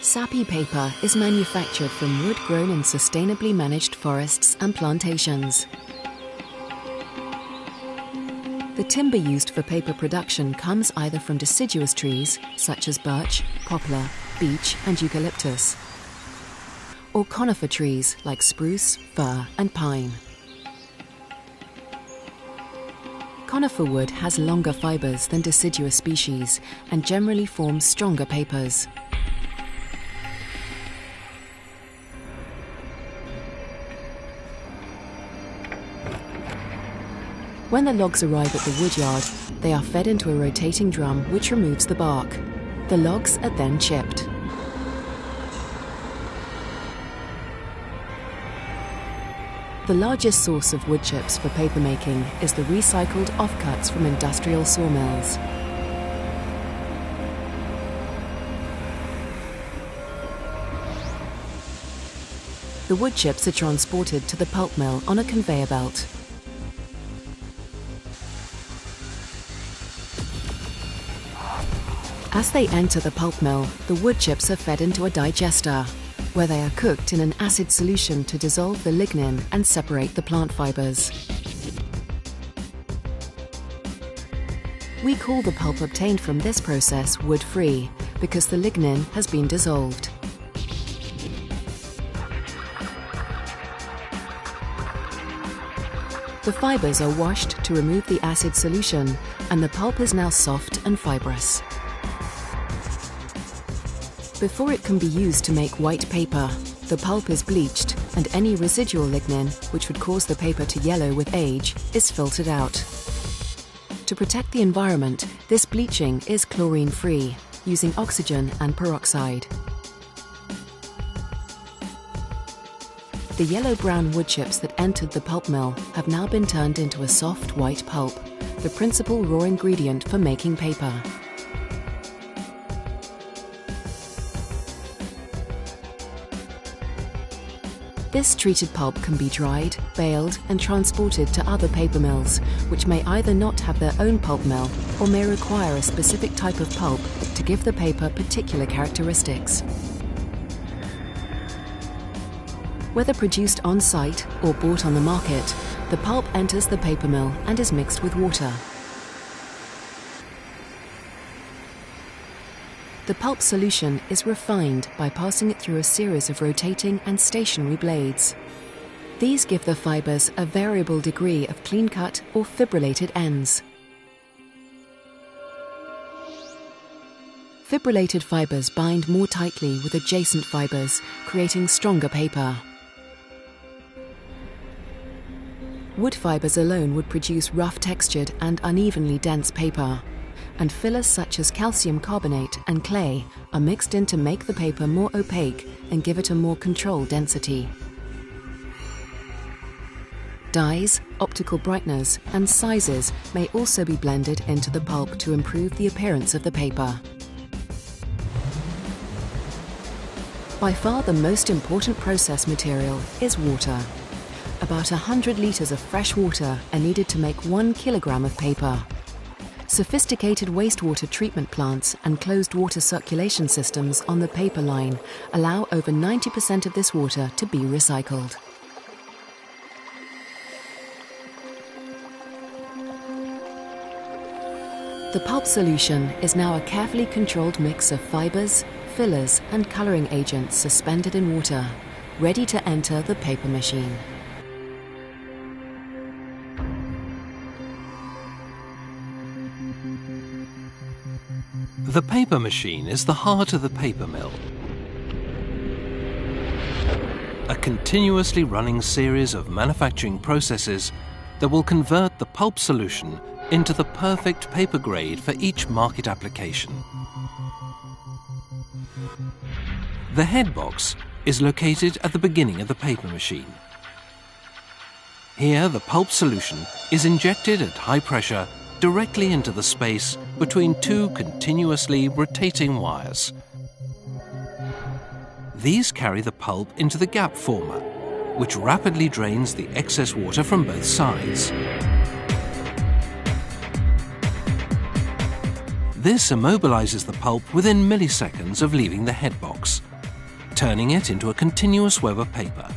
Sappy paper is manufactured from wood grown in sustainably managed forests and plantations. The timber used for paper production comes either from deciduous trees such as birch, poplar, beech and eucalyptus, or conifer trees like spruce, fir and pine. Conifer wood has longer fibers than deciduous species and generally forms stronger papers. When the logs arrive at the woodyard, they are fed into a rotating drum which removes the bark. The logs are then chipped. The largest source of wood chips for papermaking is the recycled offcuts from industrial sawmills. The wood chips are transported to the pulp mill on a conveyor belt. As they enter the pulp mill, the wood chips are fed into a digester, where they are cooked in an acid solution to dissolve the lignin and separate the plant fibers. We call the pulp obtained from this process wood-free, because the lignin has been dissolved. The fibers are washed to remove the acid solution, and the pulp is now soft and fibrous. Before it can be used to make white paper, the pulp is bleached and any residual lignin, which would cause the paper to yellow with age, is filtered out. To protect the environment, this bleaching is chlorine-free, using oxygen and peroxide. The yellow-brown wood chips that entered the pulp mill have now been turned into a soft white pulp, the principal raw ingredient for making paper. This treated pulp can be dried, baled and transported to other paper mills, which may either not have their own pulp mill or may require a specific type of pulp to give the paper particular characteristics. Whether produced on-site or bought on the market, the pulp enters the paper mill and is mixed with water. The pulp solution is refined by passing it through a series of rotating and stationary blades. These give the fibers a variable degree of clean-cut or fibrillated ends. Fibrillated fibers bind more tightly with adjacent fibers, creating stronger paper. Wood fibers alone would produce rough-textured and unevenly dense paper, and fillers such as calcium carbonate and clay are mixed in to make the paper more opaque and give it a more controlled density. Dyes, optical brighteners and sizes may also be blended into the pulp to improve the appearance of the paper. By far the most important process material is water. About 100 litres of fresh water are needed to make 1 kilogram of paper. Sophisticated wastewater treatment plants and closed water circulation systems on the paper line allow over 90% of this water to be recycled. The pulp solution is now a carefully controlled mix of fibers, fillers and colouring agents suspended in water, ready to enter the paper machine. The paper machine is the heart of the paper mill. A continuously running series of manufacturing processes that will convert the pulp solution into the perfect paper grade for each market application. The head box is located at the beginning of the paper machine. Here, the pulp solution is injected at high pressure directly into the space between two continuously rotating wires. These carry the pulp into the gap former, which rapidly drains the excess water from both sides. This immobilizes the pulp within milliseconds of leaving the head box, turning it into a continuous web of paper,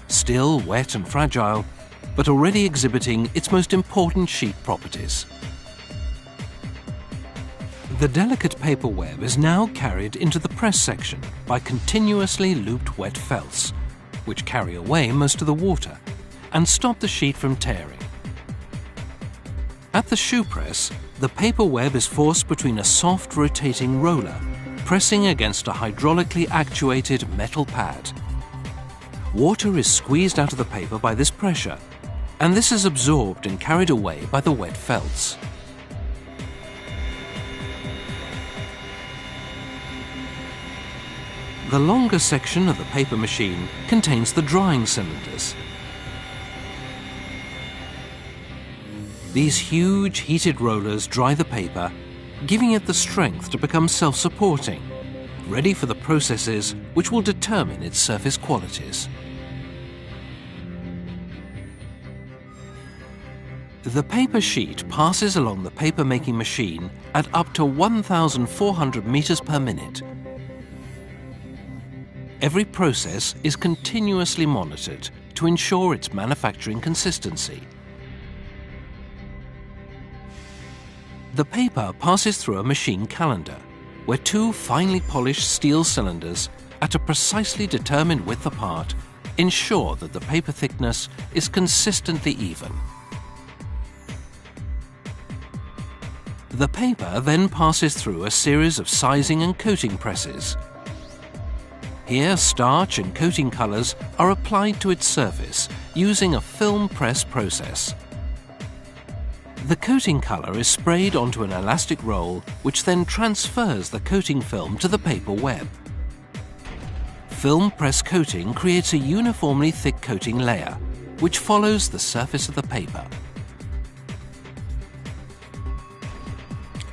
still wet and fragile, but already exhibiting its most important sheet properties. The delicate paper web is now carried into the press section by continuously looped wet felts, which carry away most of the water and stop the sheet from tearing. At the shoe press, the paper web is forced between a soft rotating roller pressing against a hydraulically actuated metal pad. Water is squeezed out of the paper by this pressure, and this is absorbed and carried away by the wet felts. The longer section of the paper machine contains the drying cylinders. These huge heated rollers dry the paper, giving it the strength to become self-supporting, ready for the processes which will determine its surface qualities. The paper sheet passes along the paper-making machine at up to 1,400 meters per minute. Every process is continuously monitored to ensure its manufacturing consistency. The paper passes through a machine calendar, where two finely polished steel cylinders at a precisely determined width apart ensure that the paper thickness is consistently even. The paper then passes through a series of sizing and coating presses. Here, starch and coating colors are applied to its surface using a film press process. The coating color is sprayed onto an elastic roll, which then transfers the coating film to the paper web. Film press coating creates a uniformly thick coating layer, which follows the surface of the paper.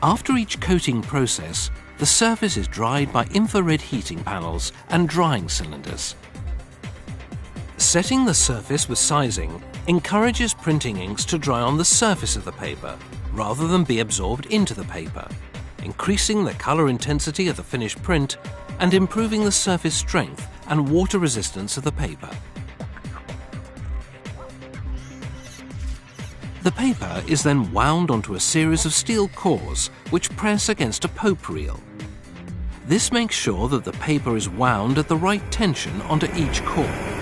After each coating process, the surface is dried by infrared heating panels and drying cylinders. Setting the surface with sizing encourages printing inks to dry on the surface of the paper rather than be absorbed into the paper, increasing the color intensity of the finished print and improving the surface strength and water resistance of the paper. The paper is then wound onto a series of steel cores which press against a pope reel. This makes sure that the paper is wound at the right tension onto each core.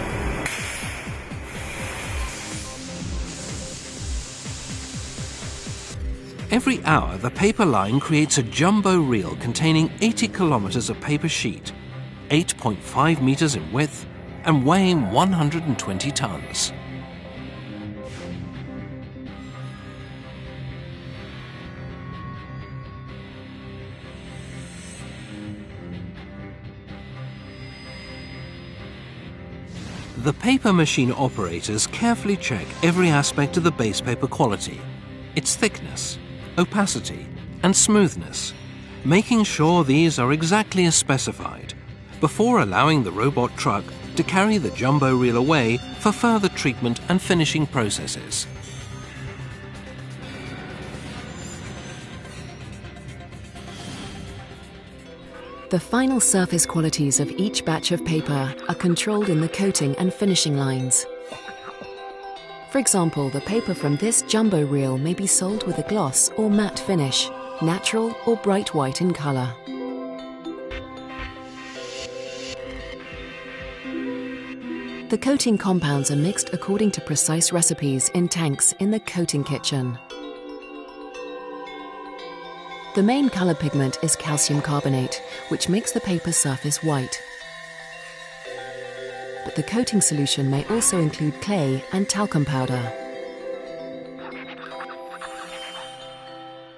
Every hour, the paper line creates a jumbo reel containing 80 kilometers of paper sheet, 8.5 meters in width, and weighing 120 tons. The paper machine operators carefully check every aspect of the base paper quality, its thickness, opacity, and smoothness, making sure these are exactly as specified, before allowing the robot truck to carry the jumbo reel away for further treatment and finishing processes. The final surface qualities of each batch of paper are controlled in the coating and finishing lines. For example, the paper from this jumbo reel may be sold with a gloss or matte finish, natural or bright white in color. The coating compounds are mixed according to precise recipes in tanks in the coating kitchen. The main color pigment is calcium carbonate, which makes the paper surface white. But the coating solution may also include clay and talcum powder.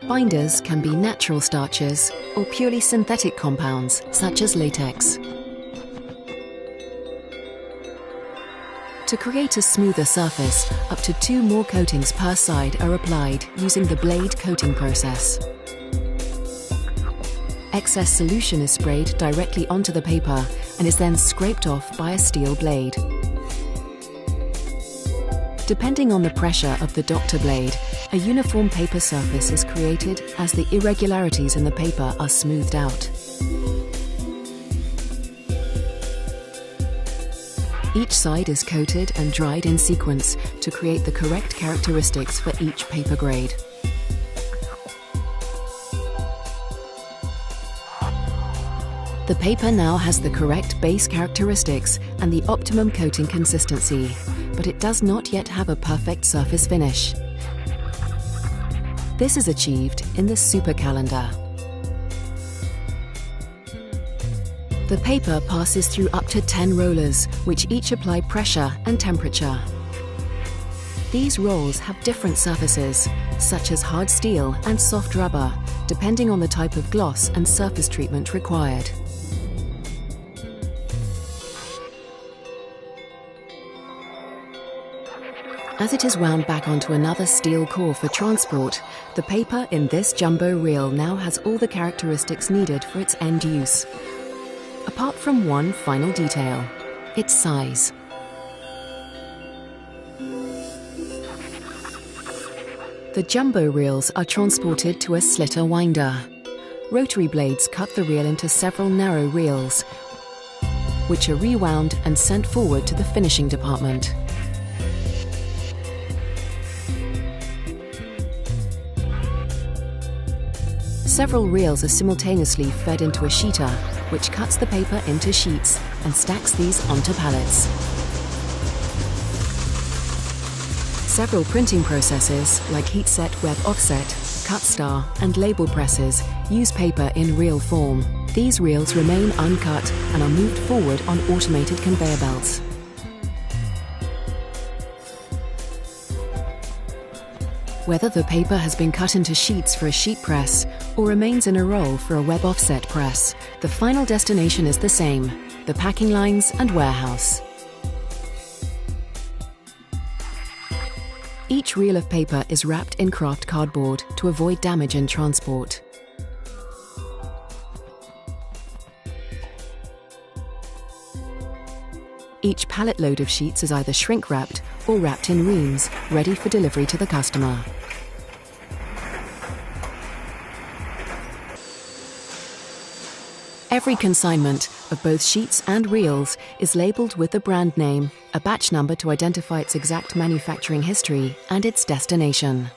Binders can be natural starches or purely synthetic compounds, such as latex. To create a smoother surface, up to 2 more coatings per side are applied using the blade coating process. Excess solution is sprayed directly onto the paper and is then scraped off by a steel blade. Depending on the pressure of the doctor blade, a uniform paper surface is created as the irregularities in the paper are smoothed out. Each side is coated and dried in sequence to create the correct characteristics for each paper grade. The paper now has the correct base characteristics and the optimum coating consistency, but it does not yet have a perfect surface finish. This is achieved in the super calendar. The paper passes through up to 10 rollers, which each apply pressure and temperature. These rolls have different surfaces, such as hard steel and soft rubber, depending on the type of gloss and surface treatment required. As it is wound back onto another steel core for transport, the paper in this jumbo reel now has all the characteristics needed for its end use. Apart from one final detail, its size. The jumbo reels are transported to a slitter winder. Rotary blades cut the reel into several narrow reels, which are rewound and sent forward to the finishing department. Several reels are simultaneously fed into a sheeter, which cuts the paper into sheets and stacks these onto pallets. Several printing processes, like heat-set web offset, cut star, and label presses, use paper in reel form. These reels remain uncut and are moved forward on automated conveyor belts. Whether the paper has been cut into sheets for a sheet press or remains in a roll for a web offset press, the final destination is the same: the packing lines and warehouse. Each reel of paper is wrapped in kraft cardboard to avoid damage in transport. Each pallet load of sheets is either shrink-wrapped or wrapped in reams, ready for delivery to the customer. Every consignment of both sheets and reels is labelled with the brand name, a batch number to identify its exact manufacturing history, and its destination.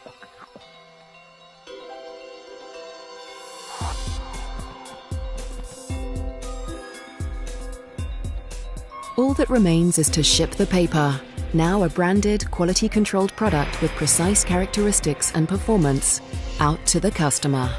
All that remains is to ship the paper, now a branded, quality-controlled product with precise characteristics and performance, out to the customer.